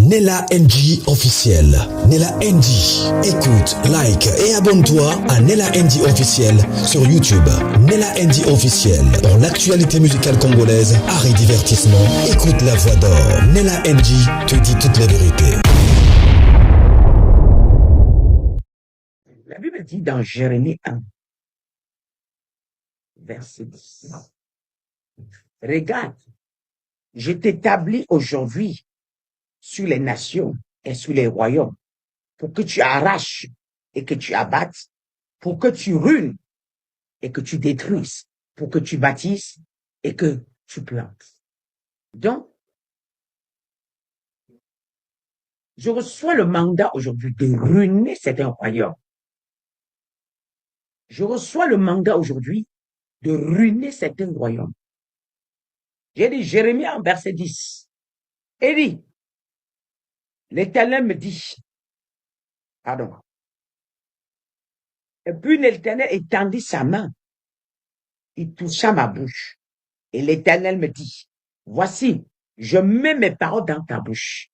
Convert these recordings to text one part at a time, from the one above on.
Nella NG officiel. Nella NG. Écoute, like et abonne-toi à Nella NG officiel sur YouTube. Nella NG officiel. Pour l'actualité musicale congolaise, art et divertissement, écoute la voix d'or. Nella NG te dit toute la vérité. La Bible dit dans Jérémie 1, verset 10. Regarde, je t'établis aujourd'hui sur les nations et sur les royaumes pour que tu arraches et que tu abattes, pour que tu ruines et que tu détruises, pour que tu bâtisses et que tu plantes. Donc, je reçois le mandat aujourd'hui de ruiner certains royaumes. Je reçois le mandat aujourd'hui de ruiner certains royaumes. J'ai dit Jérémie en verset 10. Il dit, l'Éternel me dit, pardon. Et puis l'Éternel étendit sa main. Il toucha ma bouche. Et l'Éternel me dit, voici, je mets mes paroles dans ta bouche.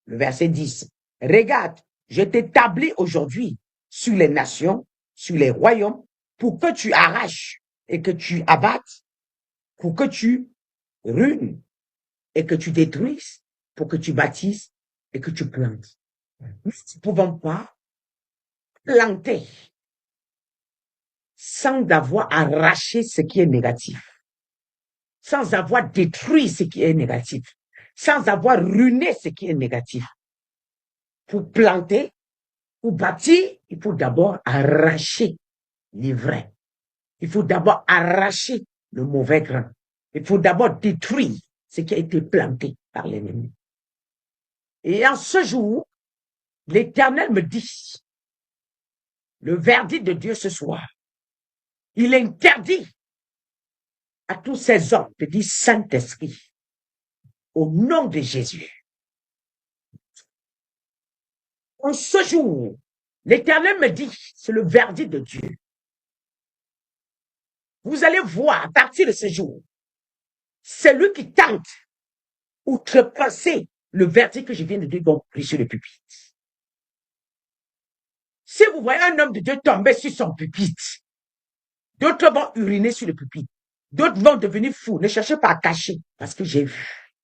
Le verset 10. Regarde, je t'établis aujourd'hui sur les nations, sur les royaumes, pour que tu arraches et que tu abattes, pour que tu ruines et que tu détruises, pour que tu bâtisses et que tu plantes. Nous ne pouvons pas planter sans avoir arraché ce qui est négatif, sans avoir détruit ce qui est négatif, sans avoir ruiné ce qui est négatif. Pour planter, pour bâtir, il faut d'abord arracher l'ivraie. Il faut d'abord arracher le mauvais grain. Il faut d'abord détruire ce qui a été planté par l'ennemi. Et en ce jour, l'Éternel me dit, le verdict de Dieu ce soir, il interdit à tous ces hommes de dire Saint-Esprit, au nom de Jésus. En ce jour, l'Éternel me dit, c'est le verdict de Dieu. Vous allez voir à partir de ce jour, celui qui tente outrepasser le verdict que je viens de dire, vont prier sur le pupitre. Si vous voyez un homme de Dieu tomber sur son pupitre, d'autres vont uriner sur le pupitre, d'autres vont devenir fous. Ne cherchez pas à cacher, parce que j'ai vu.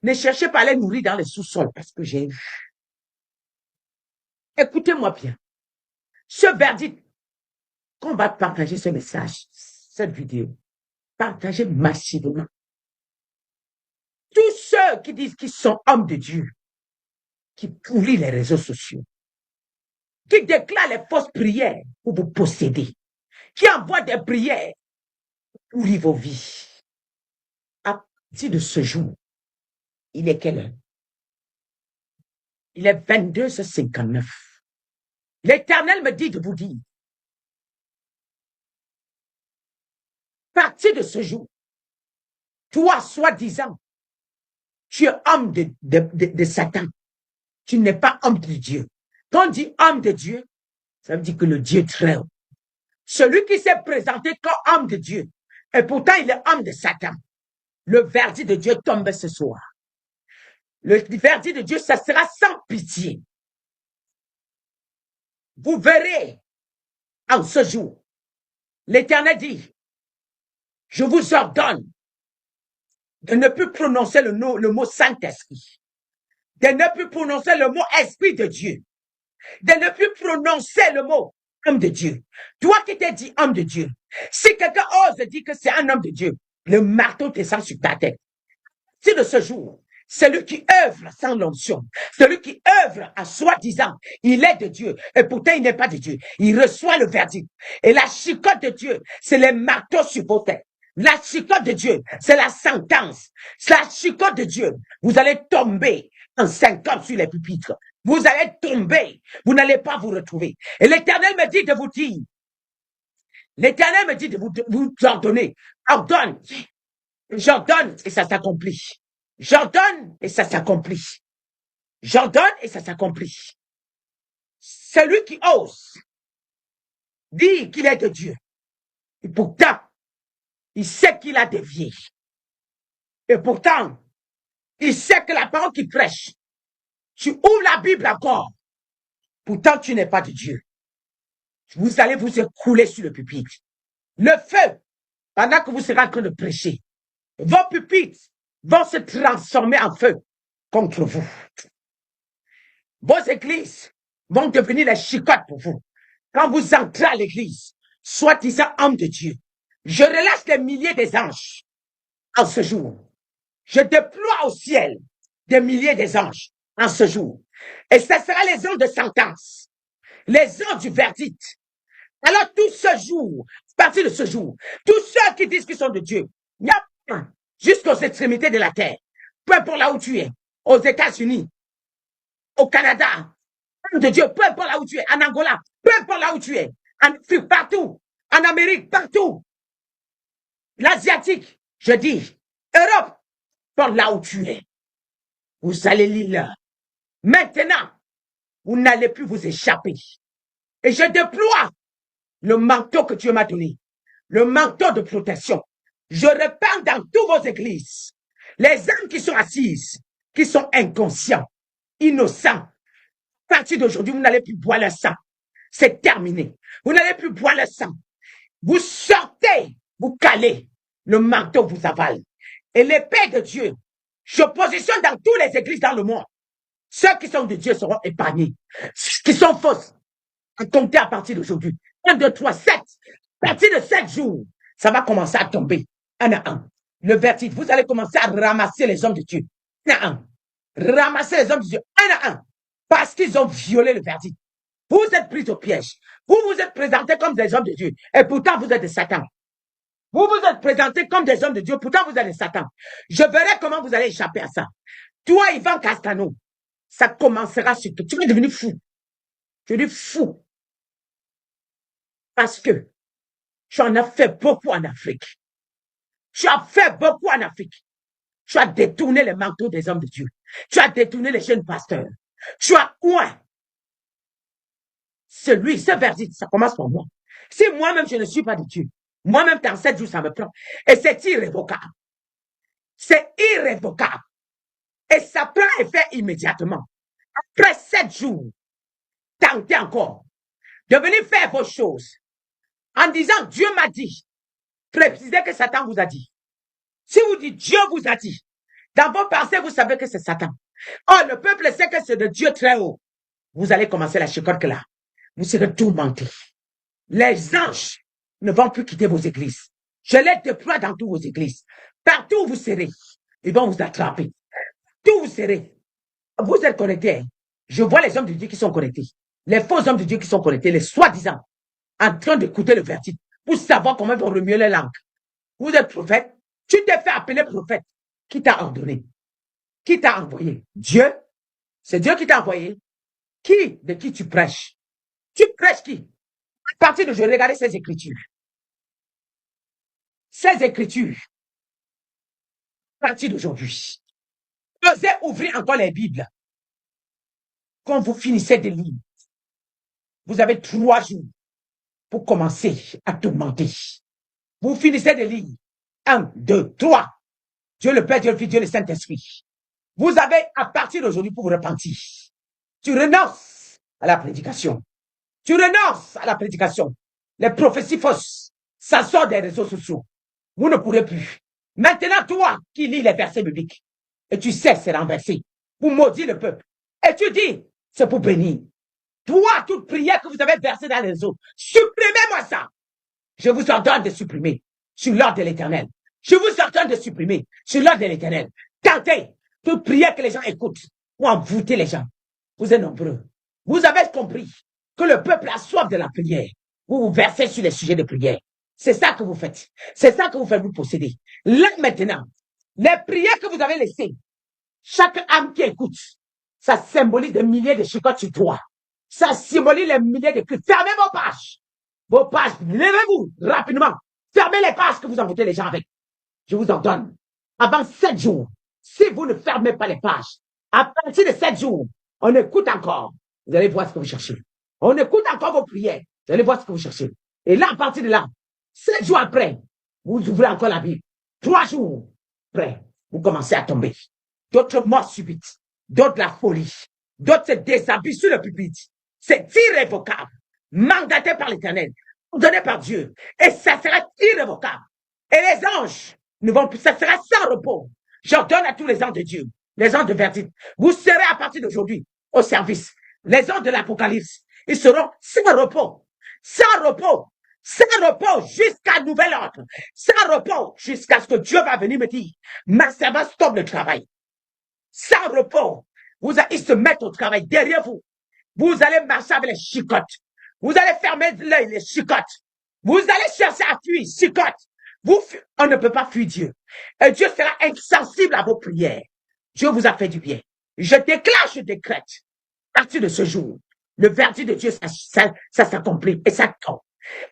Ne cherchez pas à les nourrir dans les sous-sols, parce que j'ai vu. Écoutez-moi bien. Ce verdict, qu'on va partager ce message, cette vidéo, partagez massivement. Tous ceux qui disent qu'ils sont hommes de Dieu, qui pourrissent les réseaux sociaux, qui déclarent les fausses prières pour vous posséder, qui envoient des prières pour pourrir vos vies. À partir de ce jour, il est quelle heure? Il est 22h59. L'Éternel me dit de vous dire, à partir de ce jour, toi, soi-disant, tu es homme de Satan. Tu n'es pas homme de Dieu. Quand on dit homme de Dieu, ça veut dire que le Dieu très haut. Celui qui s'est présenté comme homme de Dieu, et pourtant il est homme de Satan. Le verdict de Dieu tombe ce soir. Le verdict de Dieu, ça sera sans pitié. Vous verrez en ce jour, l'Éternel dit, je vous ordonne de ne plus prononcer le mot Saint-Esprit, de ne plus prononcer le mot Esprit de Dieu, de ne plus prononcer le mot homme de Dieu. Toi qui t'es dit homme de Dieu, si quelqu'un ose dire que c'est un homme de Dieu, le marteau descend sur ta tête. C'est de ce jour, celui qui œuvre sans l'onction, celui qui œuvre à soi-disant, il est de Dieu, et pourtant il n'est pas de Dieu. Il reçoit le verdict. Et la chicote de Dieu, c'est les marteaux sur vos têtes. La chicote de Dieu, c'est la sentence. C'est la chicote de Dieu. Vous allez tomber en 50 sur les pupitres. Vous allez tomber. Vous n'allez pas vous retrouver. Et l'Éternel me dit de vous dire, l'Éternel me dit de vous ordonner. Ordonne. J'ordonne et ça s'accomplit. J'ordonne et ça s'accomplit. J'ordonne et ça s'accomplit. Celui qui ose dire qu'il est de Dieu, et pourtant, il sait qu'il a dévié. Et pourtant, il sait que la parole qu'il prêche, Tu ouvres la Bible encore. Pourtant, tu n'es pas de Dieu. Vous allez vous écrouler sur le pupitre. Le feu, pendant que vous serez en train de prêcher, vos pupitres vont se transformer en feu contre vous. Vos églises vont devenir les chicottes pour vous. Quand vous entrez à l'église, soi-disant homme de Dieu, je relâche des milliers des anges en ce jour. Je déploie au ciel des milliers des anges en ce jour. Et ce sera les anges de sentence, les anges du verdict. Alors tout ce jour, à partir de ce jour, tous ceux qui disent qu'ils sont de Dieu, il y a un jusqu'aux extrémités de la terre, peu importe là où tu es, aux États-Unis, au Canada, de Dieu, peu importe là où tu es, en Angola, peu importe là où tu es, en Afrique, partout, en Amérique, partout, l'Asiatique, je dis, Europe, par là où tu es, vous allez lire là. Maintenant, vous n'allez plus vous échapper. Et je déploie le manteau que Dieu m'a donné, le manteau de protection. Je répands dans toutes vos églises les âmes qui sont assises, qui sont inconscients, innocents. À partir d'aujourd'hui, vous n'allez plus boire le sang. C'est terminé. Vous n'allez plus boire le sang. Vous sortez, vous calez, le manteau vous avale. Et l'épée de Dieu, je positionne dans toutes les églises dans le monde. Ceux qui sont de Dieu seront épargnés. Ceux qui sont fausses, à compter à partir d'aujourd'hui. 1, 2, 3, 7. À partir de 7 jours, ça va commencer à tomber. Un à un. Le verdict, vous allez commencer à ramasser les hommes de Dieu. Un à un. Ramasser les hommes de Dieu. Un à un. Parce qu'ils ont violé le verdict. Vous êtes pris au piège. Vous vous êtes présentés comme des hommes de Dieu. Et pourtant, vous êtes des satans. Vous vous êtes présentés comme des hommes de Dieu. Pourtant, vous êtes des satans. Je verrai comment vous allez échapper à ça. Toi, Ivan Castano, ça commencera sur toi. Tu vas devenir fou. Tu es fou. Parce que tu en as fait beaucoup en Afrique. Tu as fait beaucoup en Afrique. Tu as détourné les manteaux des hommes de Dieu. Tu as détourné les jeunes pasteurs. Tu as oint. Ce verdict, ça commence par moi. Si moi-même, je ne suis pas de Dieu, moi-même, dans 7 jours, ça me prend. Et c'est irrévocable. C'est irrévocable. Et ça prend effet immédiatement. Après 7 jours, tentez encore de venir faire vos choses en disant Dieu m'a dit. Précisez que Satan vous a dit. Si vous dites Dieu vous a dit, dans vos pensées, vous savez que c'est Satan. Oh, le peuple sait que c'est de Dieu très haut. Vous allez commencer la chicotte là. Vous serez tourmentés. Les anges ne vont plus quitter vos églises. Je les déploie dans toutes vos églises. Partout où vous serez, ils vont vous attraper. Tout vous serez. Vous êtes connectés. Je vois les hommes de Dieu qui sont connectés. Les faux hommes de Dieu qui sont connectés, les soi-disant, en train d'écouter le verdict pour savoir comment ils vont remuer les langues. Vous êtes prophète. Tu t'es fait appeler prophète. Qui t'a ordonné? Qui t'a envoyé? Dieu? C'est Dieu qui t'a envoyé. Qui? De qui tu prêches? Tu prêches qui? À partir de je regardais ces écritures. Ces écritures. À partir d'aujourd'hui. Osez ouvrir encore les Bibles. Quand vous finissez de lire, vous avez 3 jours pour commencer à demander. Vous finissez de lire. 1, 2, 3. Dieu le Père, Dieu le Fils, Dieu le Saint-Esprit. Vous avez à partir d'aujourd'hui pour vous repentir. Tu renonces à la prédication. Tu renonces à la prédication. Les prophéties fausses, ça sort des réseaux sociaux. Vous ne pourrez plus. Maintenant, toi qui lis les versets bibliques, et tu sais c'est renversé, vous maudit le peuple. Et tu dis, c'est pour bénir. Toi, toute prière que vous avez versée dans les réseaux, supprimez-moi ça. Je vous ordonne de supprimer sur l'ordre de l'Éternel. Je vous ordonne de supprimer sur l'ordre de l'Éternel. Tentez toute prière que les gens écoutent pour envoûter les gens. Vous êtes nombreux. Vous avez compris que le peuple a soif de la prière. Vous vous versez sur les sujets de prière. C'est ça que vous faites. C'est ça que vous faites vous posséder. Là, maintenant, les prières que vous avez laissées, chaque âme qui écoute, ça symbolise des milliers de chicottes sur toi. Ça symbolise les milliers de cris. Fermez vos pages. Vos pages, levez-vous rapidement. Fermez les pages que vous envoûtez les gens avec. Je vous en donne. Avant 7 jours, si vous ne fermez pas les pages, à partir de 7 jours, on écoute encore. Vous allez voir ce que vous cherchez. On écoute encore vos prières. Vous allez voir ce que vous cherchez. Et là, à partir de là, 7 jours après, vous ouvrez encore la Bible. 3 jours après, vous commencez à tomber. D'autres morts subites. D'autres la folie. D'autres se déshabillent sur le pupitre. C'est irrévocable. Mandaté par l'Éternel, donné par Dieu. Et ça sera irrévocable. Et les anges ne vont plus, ça sera sans repos. J'ordonne à tous les anges de Dieu, les anges de verdict, vous serez à partir d'aujourd'hui au service. Les anges de l'Apocalypse, ils seront sans repos, sans repos, sans repos jusqu'à nouvel ordre, sans repos jusqu'à ce que Dieu va venir me dire, ma servante stoppe le travail. Sans repos, ils se mettent au travail derrière vous. Vous allez marcher avec les chicottes. Vous allez fermer l'œil, les chicottes. Vous allez chercher à fuir, chicottes. On ne peut pas fuir Dieu. Et Dieu sera insensible à vos prières. Dieu vous a fait du bien. Je déclare, je décrète, à partir de ce jour, le verdict de Dieu, ça s'accomplit et ça tombe.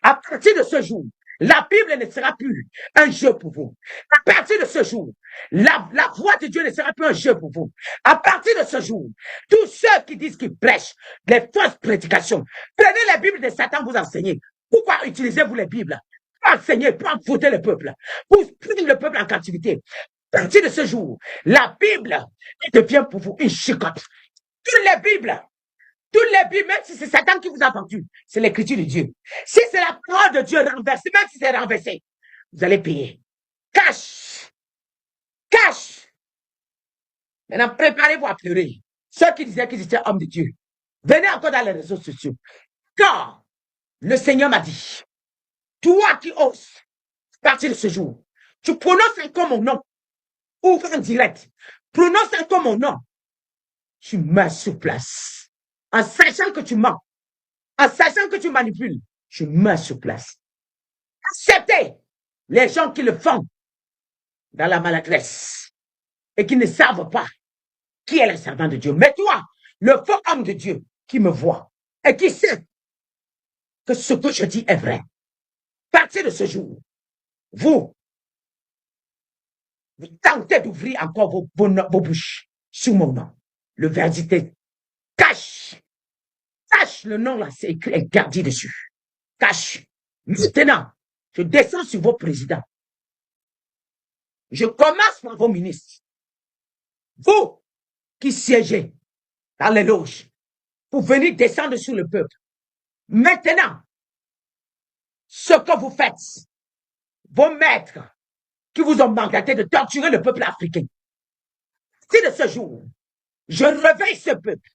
À partir de ce jour, la Bible ne sera plus un jeu pour vous. À partir de ce jour, la voix de Dieu ne sera plus un jeu pour vous. À partir de ce jour, tous ceux qui disent qu'ils prêchent les fausses prédications, prenez les Bibles de Satan vous enseigner. Pourquoi utilisez-vous les Bibles? Pour enseigner, pour envoûter le peuple, pour prendre le peuple en captivité. À partir de ce jour, la Bible devient pour vous une chicotte. Toutes les Bibles, même si c'est Satan qui vous a vendu, c'est l'écriture de Dieu. Si c'est la parole de Dieu renversée, même si c'est renversé, vous allez payer. Cash. Cash. Maintenant, préparez-vous à pleurer. Ceux qui disaient qu'ils étaient hommes de Dieu, venez encore dans les réseaux sociaux. Car le Seigneur m'a dit, toi qui oses, à partir de ce jour, tu prononces encore mon nom, ouvre en direct, prononce encore mon nom, tu meurs sur place. En sachant que tu mens, en sachant que tu manipules, tu meurs sur place. Acceptez les gens qui le font dans la maladresse et qui ne savent pas qui est le servant de Dieu. Mais toi, le faux homme de Dieu qui me voit et qui sait que ce que je dis est vrai. À partir de ce jour, vous tentez d'ouvrir encore vos bouches sous mon nom. Le verdict est cache. Cache le nom là, c'est écrit interdit dessus. Cache. Maintenant, je descends sur vos présidents. Je commence par vos ministres. Vous qui siégez dans les loges pour venir descendre sur le peuple. Maintenant, ce que vous faites, vos maîtres qui vous ont mandaté de torturer le peuple africain. Si de ce jour, je réveille ce peuple,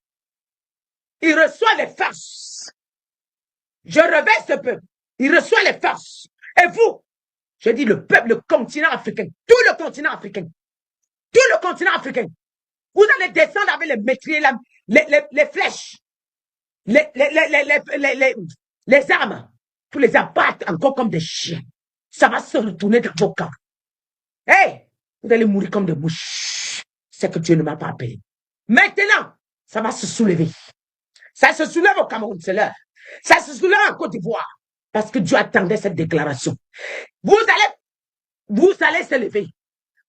il reçoit les forces. Je réveille ce peuple, il reçoit les forces. Et vous, je dis le peuple, le continent africain, tout le continent africain, vous allez descendre avec les métriers, les flèches, les armes, pour les abattre encore comme des chiens. Ça va se retourner dans vos camps. Hey, vous allez mourir comme des mouches. C'est que Dieu ne m'a pas appelé. Maintenant, ça va se soulever. Ça se soulève au Cameroun, c'est l'heure. Ça se soulève en Côte d'Ivoire. Parce que Dieu attendait cette déclaration. Vous allez se lever.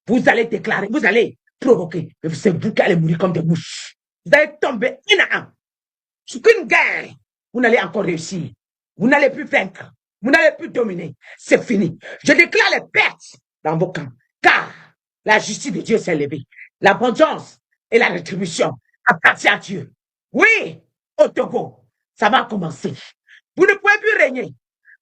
Vous allez déclarer, vous allez provoquer. Mais c'est vous qui allez mourir comme des mouches. Vous allez tomber un à un. Sur une guerre, vous n'allez encore réussir. Vous n'allez plus vaincre. Vous n'allez plus dominer. C'est fini. Je déclare les pertes dans vos camps. Car la justice de Dieu s'est levée. La vengeance et la rétribution appartient à Dieu. Oui, au Togo, ça va commencer. Vous ne pouvez plus régner.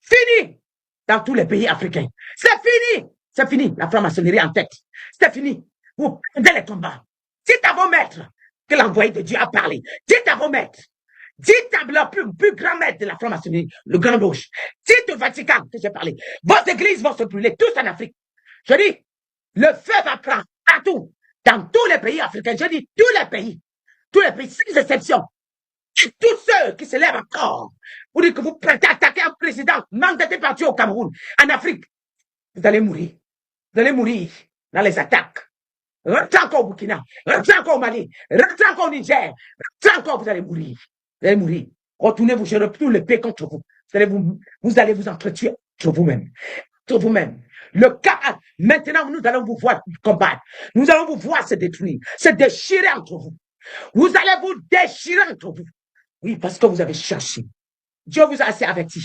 Fini dans tous les pays africains. C'est fini. C'est fini. La franc-maçonnerie en tête. C'est fini. Vous perdez les combats. Dites à vos maîtres que l'envoyé de Dieu a parlé. Dites à vos maîtres. Dites à leur plus grand maître de la franc-maçonnerie, le grand rouge. Dites au Vatican que j'ai parlé. Vos églises vont se brûler, tous en Afrique. Je dis, le feu va prendre partout, dans tous les pays africains. Je dis, tous les pays, sans exception. Tous ceux qui se lèvent encore pour dire que vous prêtez à attaquer un président mandaté par Dieu au Cameroun, en Afrique, vous allez mourir. Vous allez mourir dans les attaques. Rentrez encore au Burkina, rentrez encore au Mali, rentrez encore au Niger, rentrez encore, vous allez mourir. Vous allez mourir. Retournez-vous, je retourne l'épée contre vous. Vous allez vous entretuer entre vous-même. Entre vous-même. Le cas, maintenant, nous allons vous voir combattre. Nous allons vous voir se détruire, se déchirer entre vous. Vous allez vous déchirer entre vous. Oui, parce que vous avez cherché. Dieu vous a assez averti.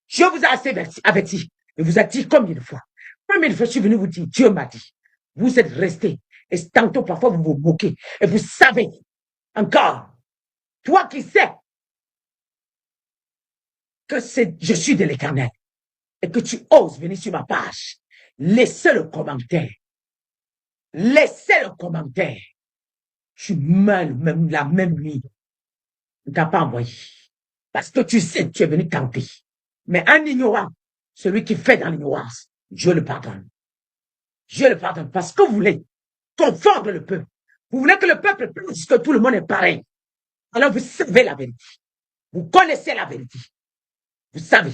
Dieu vous a assez averti. Il vous a dit combien de fois. Combien de fois je suis venu vous dire, Dieu m'a dit. Vous êtes restés. Et tantôt, parfois, vous vous moquez. Et vous savez encore Toi qui sais que je suis de l'Éternel et que tu oses venir sur ma page, laissez le commentaire. Laissez le commentaire. Tu meurs même la même nuit. On ne t'a pas envoyé. Parce que tu sais que tu es venu tenter. Mais un ignorant, celui qui fait dans l'ignorance, Dieu le pardonne. Dieu le pardonne parce que vous voulez confondre le peuple. Vous voulez que le peuple pense que tout le monde est pareil. Alors vous savez la vérité. Vous connaissez la vérité. Vous savez.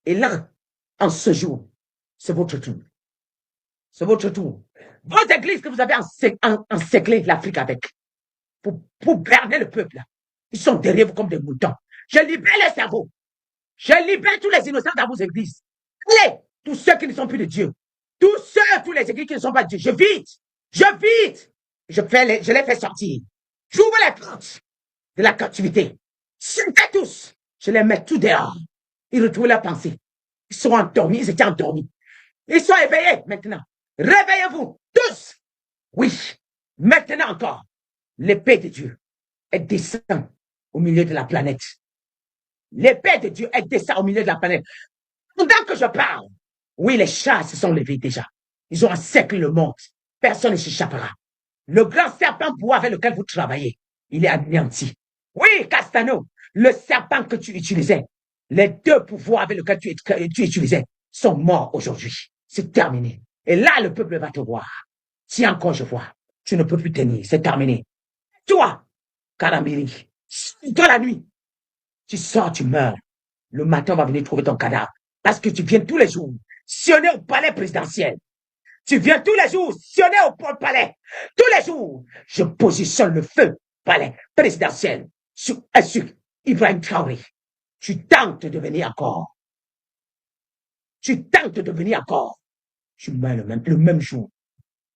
Et là, en ce jour, c'est votre tour. C'est votre tour. Votre église que vous avez encerclé l'Afrique avec, pour berner le peuple, là. Ils sont derrière vous comme des moutons. Je libère les cerveaux. Je libère tous les innocents dans vos églises. Allez, tous ceux qui ne sont plus de Dieu. Tous les églises qui ne sont pas de Dieu. Je vide. Je les fais sortir. J'ouvre les portes de la captivité. Chantez tous. Je les mets tout dehors. Ils retrouvent la pensée. Ils sont endormis. Ils étaient endormis. Ils sont éveillés maintenant. Réveillez-vous tous. Oui. Maintenant encore. L'épée de Dieu, elle descend au milieu de la planète. L'épée de Dieu, elle descend au milieu de la planète. Pendant que je parle, oui, les chats se sont levés déjà. Ils ont encerclé le monde. Personne ne s'échappera. Le grand serpent bois avec lequel vous travaillez, il est anéanti. Oui, Castano, le serpent que tu utilisais, les deux pouvoirs avec lesquels tu utilisais sont morts aujourd'hui. C'est terminé. Et là, le peuple va te voir. Si encore je vois, tu ne peux plus tenir. C'est terminé. Toi, Karambiri, toi la nuit, tu sors, tu meurs. Le matin, on va venir trouver ton cadavre. Parce que tu viens tous les jours sionner au palais présidentiel. Tu viens tous les jours sionner au palais. Tous les jours, je positionne le feu palais présidentiel sur Ibrahim Traoré. Tu tentes de venir encore. Tu tentes de venir encore. Tu meurs le même jour.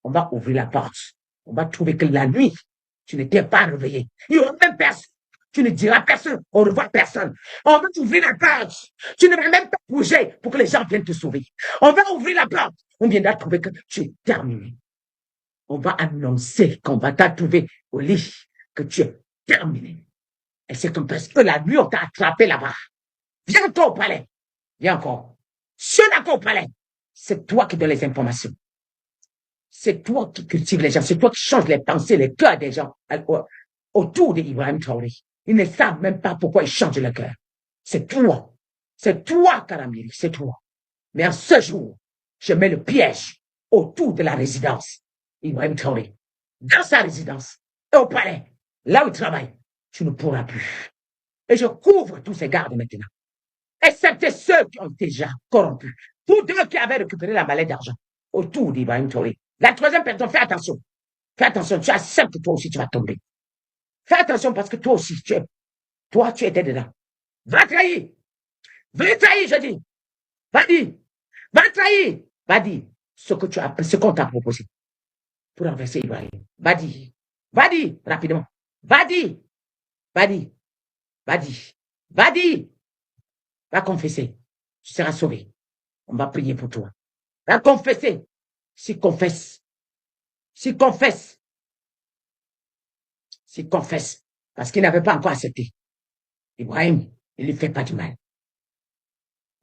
On va ouvrir la porte. On va trouver que la nuit, tu n'étais pas réveillé. Il n'y aura même personne. Tu ne diras personne, au revoir personne. On va t'ouvrir la porte. Tu ne vas même pas bouger pour que les gens viennent te sauver. On va ouvrir la porte. On viendra trouver que tu es terminé. On va annoncer qu'on va t'attrouver au lit, que tu es terminé. Et c'est comme parce que la nuit, on t'a attrapé là-bas. Viens encore au palais. Viens encore. Viens encore au palais. C'est toi qui donnes les informations. C'est toi qui cultives les gens. C'est toi qui changes les pensées, les cœurs des gens autour d'Ibrahim Traoré. Ils ne savent même pas pourquoi ils changent le cœur. C'est toi. C'est toi, Karamiri, c'est toi. Mais en ce jour, je mets le piège autour de la résidence. Ibrahim Traoré. Dans sa résidence et au palais, là où il travaille, tu ne pourras plus. Et je couvre tous ces gardes maintenant. Excepté ceux qui ont été déjà corrompus. Tous deux qui avaient récupéré la mallette d'argent autour d'Ibrahim Traoré. La troisième personne, fais attention. Fais attention, tu acceptes que toi aussi tu vas tomber. Fais attention parce que toi aussi, tu étais dedans. Va trahir. Va trahir, je dis. Va dire. Va trahir. Va dire ce qu'on t'a proposé pour renverser Ibrahim. Va dire. Va dire rapidement. Va dire. Va dire. Va dire. Va dire. Va confesser. Tu seras sauvé. On va prier pour toi. Va confesser. S'il confesse. S'il confesse. S'il confesse. Parce qu'il n'avait pas encore accepté. Ibrahim, il ne lui fait pas du mal.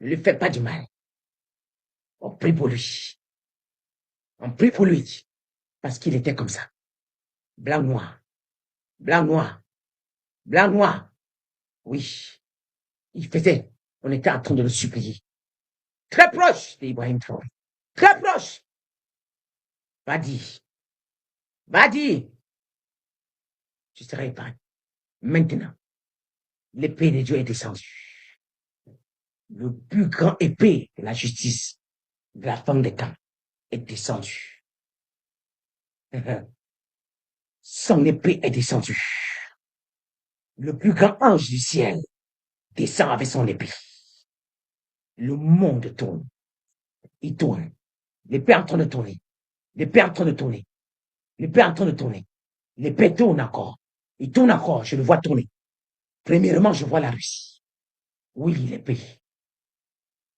Il ne lui fait pas du mal. On prie pour lui. On prie pour lui. Parce qu'il était comme ça. Blanc, noir. Blanc, noir. Blanc, noir. Oui. Il faisait. On était en train de le supplier. Très proche d'Ibrahim Traoré. Très proche. Va dire. Va dire. Tu seras épargné. Maintenant, l'épée de Dieu est descendue. Le plus grand épée de la justice, de la femme des temps, est descendu. Son épée est descendue. Le plus grand ange du ciel descend avec son épée. Le monde tourne. Il tourne. L'épée est en train de tourner. L'épée est en train de tourner. L'épée est en train de tourner. L'épée tourne encore. Il tourne encore. Je le vois tourner. Premièrement, je vois la Russie. Oui, l'épée.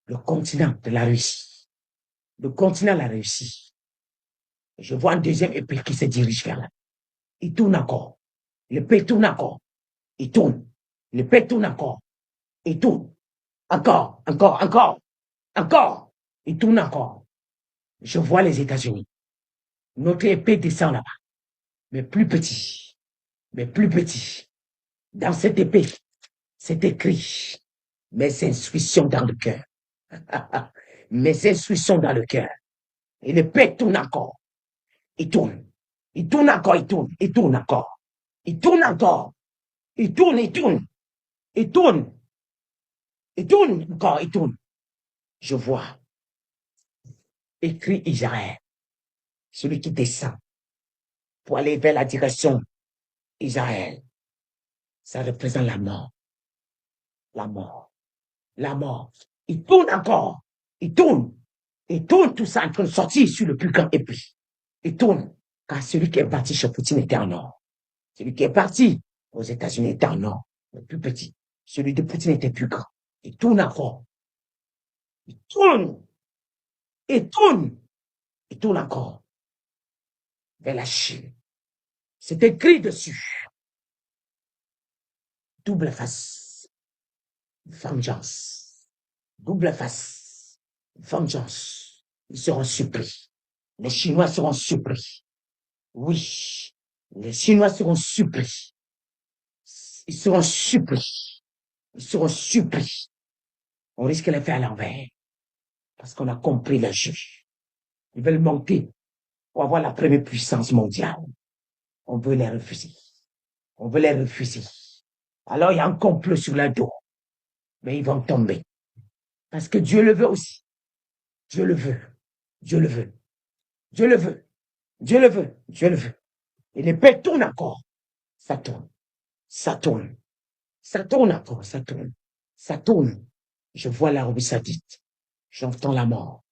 Le continent de la Russie. Le continent de la Russie. Je vois une deuxième épée qui se dirige vers là. Il tourne encore. L'épée tourne encore. Il tourne. Le pays tourne encore. Il tourne. Encore, encore, encore, encore. Il tourne encore. Je vois les États-Unis. Notre épée descend là-bas. Mais plus petit. Mais plus petit. Dans cette épée, c'est écrit mes intuitions dans le cœur. Mes intuitions dans le cœur. Et l'épée tourne encore. Il tourne. Il tourne encore, il tourne. Il tourne encore. Il tourne encore. Il tourne, il tourne. Il tourne. Il tourne encore, il tourne. Je vois. Écrit Israël. Celui qui descend pour aller vers la direction Israël. Ça représente la mort. La mort. La mort. Il tourne encore. Il tourne. Il tourne tout ça en train de sortir sur le plus grand épée. Il tourne. Car celui qui est parti chez Poutine était en or. Celui qui est parti aux États-Unis était en or. Le plus petit. Celui de Poutine était plus grand. Il tourne encore. Il tourne. Il tourne. Il tourne encore. Vers la Chine. C'est écrit dessus. Double face. Vengeance. Double face. Vengeance. Ils seront surpris. Les Chinois seront surpris. Oui. Les Chinois seront surpris. Ils seront surpris. Ils seront surpris. On risque de les faire à l'envers. Parce qu'on a compris le jeu. Ils veulent monter pour avoir la première puissance mondiale. On veut les refuser. On veut les refuser. Alors il y a un complot sur leur dos. Mais ils vont tomber. Parce que Dieu le veut aussi. Dieu le veut. Dieu le veut. Dieu le veut. Dieu le veut. Dieu le veut. Et l'épée tourne encore. Ça tourne. Ça tourne. Ça tourne encore. Ça tourne. Ça tourne. Je vois l'Arabie Saoudite. J'entends la mort.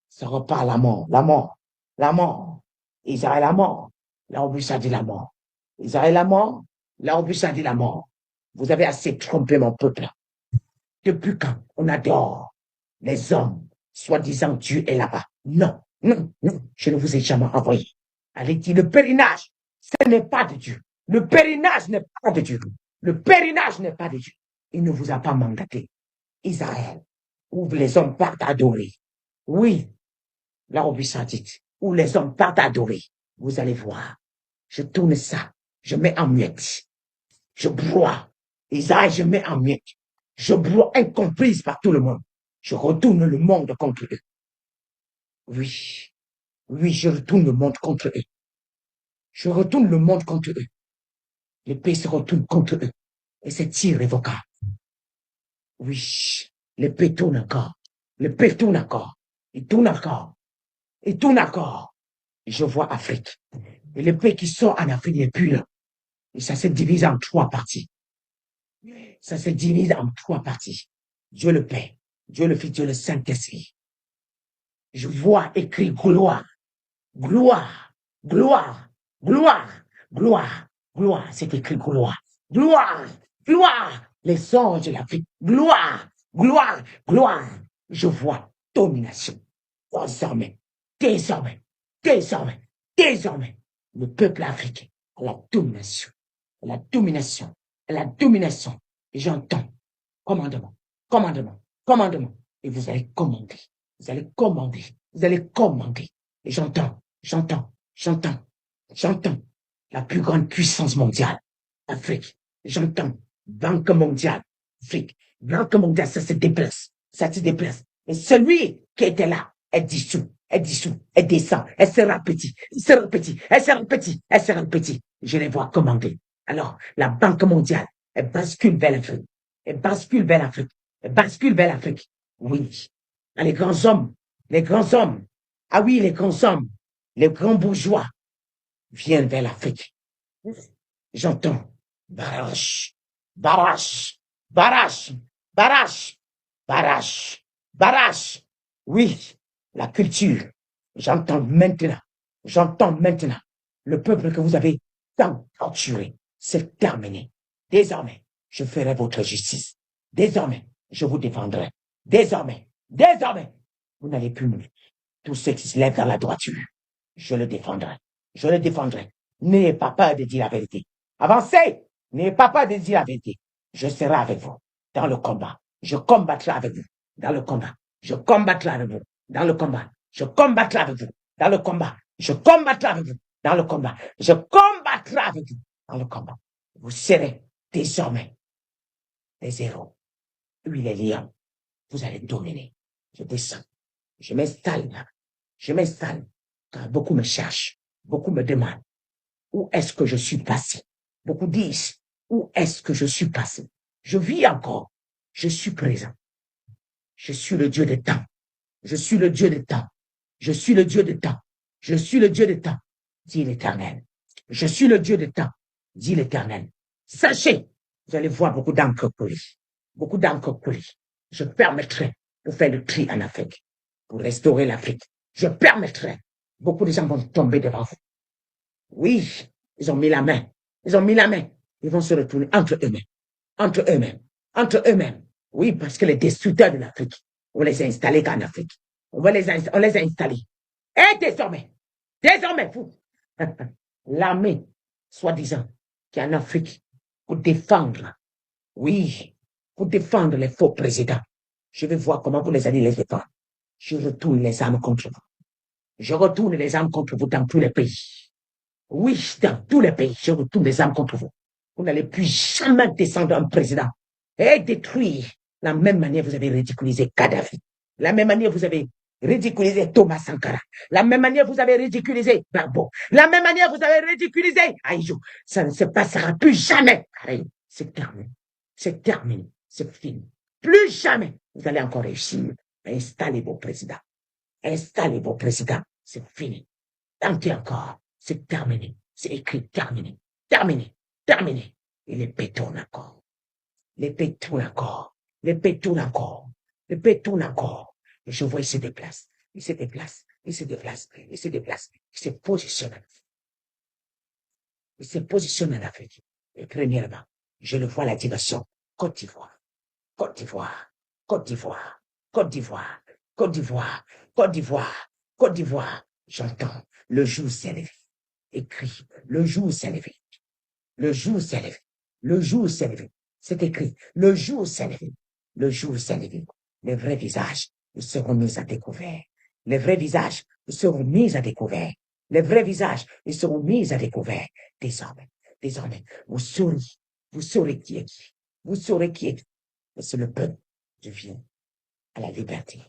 Ça repart la mort. La mort. La mort. Israël la mort. L'Arabie Saoudite la mort. Israël la mort. L'Arabie Saoudite la mort. Vous avez assez trompé mon peuple. Depuis quand on adore les hommes, soi-disant Dieu est là-bas? Non, non, non, je ne vous ai jamais envoyé. Allez dire, le pèlerinage, ce n'est pas de Dieu. Le pèlerinage n'est pas de Dieu. Le pèlerinage n'est pas de Dieu. Il ne vous a pas mandaté. Israël, où les hommes partent adorer. Oui, l'Arabie Saoudite, où les hommes partent adorer. Vous allez voir. Je tourne ça. Je mets en muette. Je broie. Israël, je mets en muette. Je broie incomprise par tout le monde. Je retourne le monde contre eux. Oui. Oui, je retourne le monde contre eux. Je retourne le monde contre eux. L'épée se retourne contre eux. Et c'est irrévocable. Oui. L'épée tourne encore. L'épée tourne encore. Il tourne encore. Il tourne encore. Et je vois Afrique. Et l'épée qui sort en Afrique n'est plus là. Et ça se divise en 3 parties. Ça se divise en 3 parties. Dieu le Père, Dieu le Fils, Dieu le Saint-Esprit. Je vois écrit gloire, gloire, gloire, gloire, gloire, gloire. C'est écrit gloire, gloire, gloire. Les anges de l'Afrique, gloire, gloire, gloire. Je vois domination. Désormais, désormais, désormais, désormais, le peuple africain a la domination, la domination, la domination. Et j'entends commandement, commandement, commandement. Et vous allez commander, vous allez commander, vous allez commander. Et j'entends, j'entends, j'entends, j'entends la plus grande puissance mondiale, Afrique. J'entends Banque mondiale, Afrique. Banque mondiale, ça se déplace, ça se déplace. Et celui qui était là est dissous, est dissous, est descend, elle sera petit, elle sera petit, elle sera petit, elle sera petit. Je les vois commander. Alors, la Banque mondiale, elle bascule vers l'Afrique. Elle bascule vers l'Afrique. Elle bascule vers l'Afrique. Oui. Les grands hommes, les grands hommes. Ah oui, les grands hommes, les grands bourgeois viennent vers l'Afrique. J'entends Barache, Barache, Barache, Barache, Barache, Barache. Oui, la culture. J'entends maintenant. J'entends maintenant. Le peuple que vous avez tant torturé, c'est terminé. Désormais, je ferai votre justice. Désormais, je vous défendrai. Désormais, désormais, vous n'allez plus mourir. Tous ceux qui se lèvent dans la droiture, je le défendrai. Je le défendrai. N'ayez pas peur de dire la vérité. Avancez! N'ayez pas peur de dire la vérité. Je serai avec vous dans le combat. Je combattrai avec vous dans le combat. Je combattrai avec vous dans le combat. Je combattrai avec vous dans le combat. Je combattrai avec vous dans le combat. Je combattrai avec vous dans le combat. Vous serez désormais des héros. Oui, les lions, vous allez dominer. Je descends. Je m'installe là. Je m'installe. Car beaucoup me cherchent. Beaucoup me demandent où est-ce que je suis passé. Beaucoup disent où est-ce que je suis passé. Je vis encore. Je suis présent. Je suis le Dieu des temps. Je suis le Dieu des temps. Je suis le Dieu des temps. Je suis le Dieu des temps, dit l'Éternel. Je suis le Dieu des temps, dit l'Éternel. Sachez, vous allez voir beaucoup d'encre coulée. Beaucoup d'encre coulée. Je permettrai pour faire le tri en Afrique, pour restaurer l'Afrique. Je permettrai. Beaucoup de gens vont tomber devant vous. Oui, ils ont mis la main. Ils ont mis la main. Ils vont se retourner entre eux-mêmes. Entre eux-mêmes. Entre eux-mêmes. Oui, parce que les destructeurs de l'Afrique, on les a installés qu'en Afrique. On les a installés. Et désormais, vous, l'armée, soi-disant, qui est en Afrique, pour défendre, oui, pour défendre les faux présidents. Je vais voir comment vous les allez les défendre. Je retourne les armes contre vous. Je retourne les armes contre vous dans tous les pays. Oui, dans tous les pays, je retourne les armes contre vous. Vous n'allez plus jamais descendre un président et détruire. La même manière, vous avez ridiculisé Kadhafi. La même manière, vous avez ridiculisé Thomas Sankara. La même manière, vous avez ridiculisé Barbo. La même manière, vous avez ridiculisé Aïjou. Ça ne se passera plus jamais. C'est terminé. C'est terminé. C'est fini. Plus jamais, vous allez encore réussir à installer vos présidents. Installez vos présidents. C'est fini. Tentez encore. C'est terminé. C'est écrit terminé. Terminé. Terminé. Et les pétournent encore. Les pétournent encore. Les pétournent encore. Les pétournent encore. Et je vois, il se déplace. Il se déplace. Il se déplace. Il se déplace. Il se positionne. Il se positionne en Afrique. Et premièrement, je le vois à la direction. Côte d'Ivoire. Côte d'Ivoire. Côte d'Ivoire. Côte d'Ivoire. Côte d'Ivoire. Côte d'Ivoire. Côte d'Ivoire. J'entends le jour s'élever. Écrit, le jour s'est levé. Le jour s'est levé. Le jour s'est levé. C'est écrit, le jour s'est levé. Le jour s'est levé. Les vrais visages seront mis à découvert. Les vrais visages seront mis à découvert. Les vrais visages seront mis à découvert. Désormais, vous saurez qui est qui. Vous saurez qui est qui. C'est le peuple. Je viens à la liberté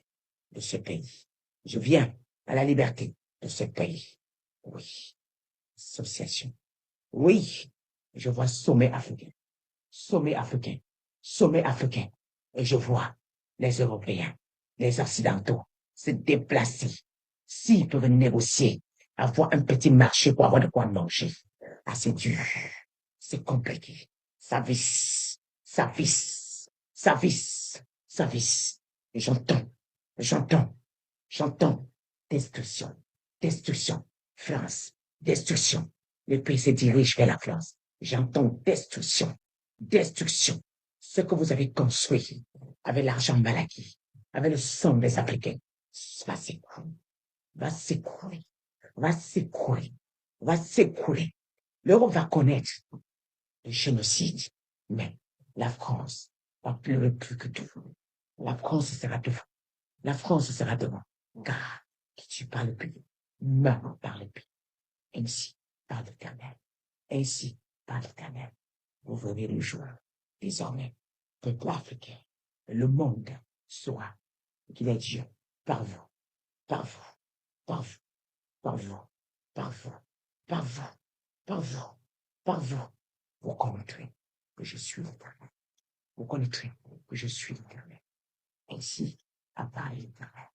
de ce pays. Je viens à la liberté de ce pays. Oui. Association. Oui, je vois sommet africain, sommet africain, sommet africain. Et je vois les Européens, les Occidentaux se déplacer. S'ils peuvent négocier, avoir un petit marché pour avoir de quoi manger. Ah, c'est dur. C'est compliqué. Ça visse, ça visse, ça visse, ça visse. Et j'entends destruction, destruction, France. Destruction. Le pays se dirige vers la France. J'entends destruction. Destruction. Ce que vous avez construit avec l'argent Malaki, avec le sang des Africains, va s'écrouler. Va s'écrouler. Va s'écrouler. Va s'écrouler. L'Europe va connaître le génocide. Mais la France va pleurer plus que tout. La France sera devant. La France sera devant. Car qui tue par le pays meurt par le pays. Ainsi, par l'Éternel. Ainsi, par l'Éternel. Vous verrez le jour. Désormais, peuple africain, le monde saura qu'il est Dieu par vous, par vous, par vous, par vous, par vous, par vous, par vous, par vous. Vous connaîtrez que je suis l'Éternel. Vous connaîtrez que je suis l'Éternel. Ainsi, à part l'Éternel.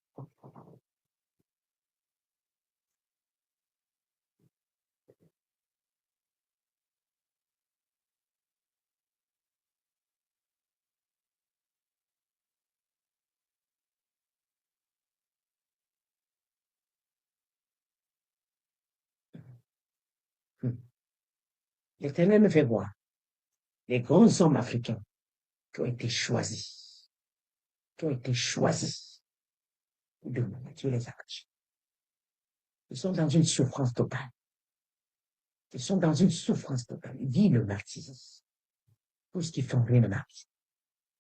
L'Éternel me fait voir les grands hommes africains qui ont été choisis, de Dieu les a. Ils sont dans une souffrance totale. Ils sont dans une souffrance totale. Ils vivent le martyre. Tout ce qui fonctionne ne marche.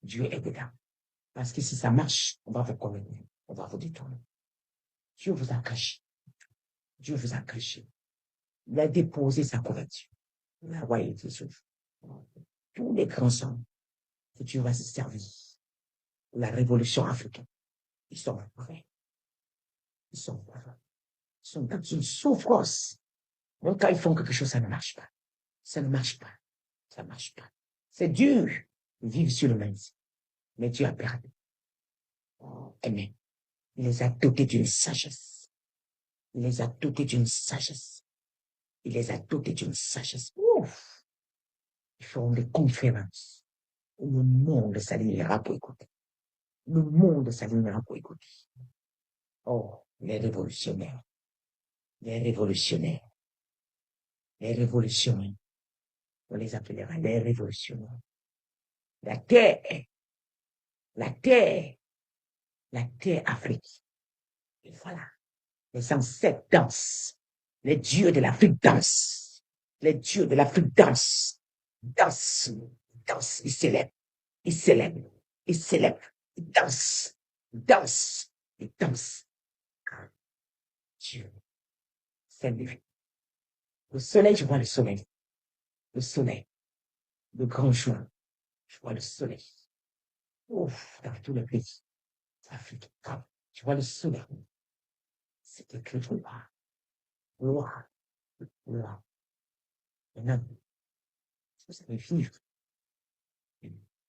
Dieu est dedans. Parce que si ça marche, on va vous connaître. On va vous détourner. Dieu vous a caché. Dieu vous a caché. Il a déposé sa couverture. Il a envoyé Jésus. Tous les grands hommes que Dieu va se servir. La révolution africaine. Ils sont prêts. Ils sont prêts. Ils sont dans une souffrance. Même quand ils font quelque chose, ça ne marche pas. Ça ne marche pas. Ça ne marche pas. C'est dur de vivre sur le même. Mais Dieu a perdu. Amen. Il les a dotés d'une sagesse. Il les a dotés d'une sagesse. Il les a dotés d'une sagesse. Ouf! Ils feront des conférences où le monde s'alignera pour écouter. Le monde s'alignera pour écouter. Oh, les révolutionnaires. Les révolutionnaires. Les révolutionnaires. On les appellera les révolutionnaires. La terre. La terre. La terre Afrique. Et voilà. Les ancêtres dansent. Les dieux de l'Afrique dansent. Les dieux de l'Afrique dansent. Dansent. Dansent. Ils célèbrent. Ils célèbrent. Ils célèbrent. Ils dansent. Ils dansent. Ils dansent. Dieu. C'est lui. Le soleil, je vois le soleil. Le soleil. Le grand jour. Je vois le soleil. Ouf, dans tout le pays. Afrique. Je vois le soleil. C'est écrit gloire. Gloire. Gloire. Maintenant, vous allez vivre.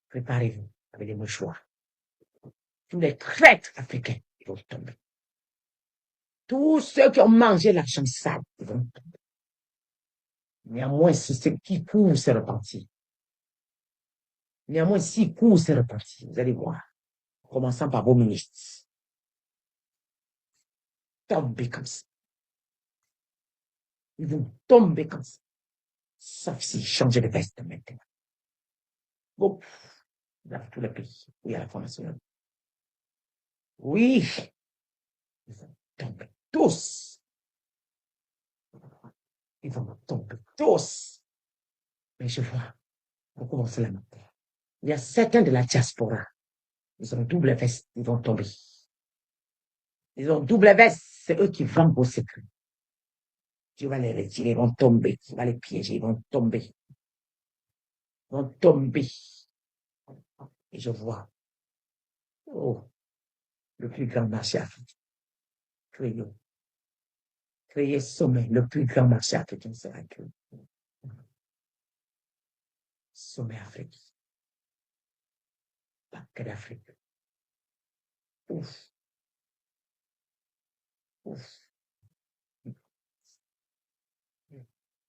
Préparez-vous avec les mouchoirs. Tous les traîtres africains, ils vont tomber. Tous ceux qui ont mangé l'argent sale, ils vont tomber. Néanmoins, c'est ceux qui courent se repentir. Néanmoins, s'ils courent se repentir, vous allez voir. Commençant par vos ministres. Tomber comme ça. Ils vont tomber comme ça. Sauf s'ils changent de veste maintenant. Bon, dans tout le pays, où il y a la formation. Oui, ils vont tomber tous. Ils vont tomber tous. Mais je vois, on commence la matin. Il y a certains de la diaspora. Ils ont double veste, ils vont tomber. Ils ont double veste, c'est eux qui vendent vos secrets. Tu vas les retirer, ils vont tomber. Tu vas les piéger, ils vont tomber. Ils vont tomber. Et je vois, oh, le plus grand marché africain. Créer sommet, le plus grand marché africain sera créé. Sommet africain. Banque d'Afrique. Ouf. Ouf.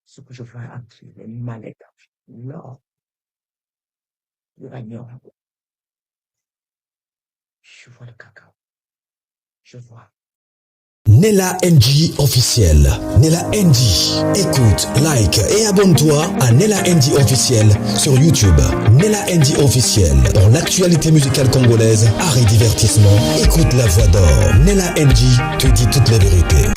Ce que je vois entre les mallettes, l'or, l'uranium. Je vois le cacao. Je vois. Nella NG officiel. Nella NG. Écoute, like et abonne-toi à Nella NG officiel sur YouTube. Nella NG officiel. Pour l'actualité musicale congolaise, art et divertissement, écoute la voix d'or. Nella NG te dit toutes les vérités.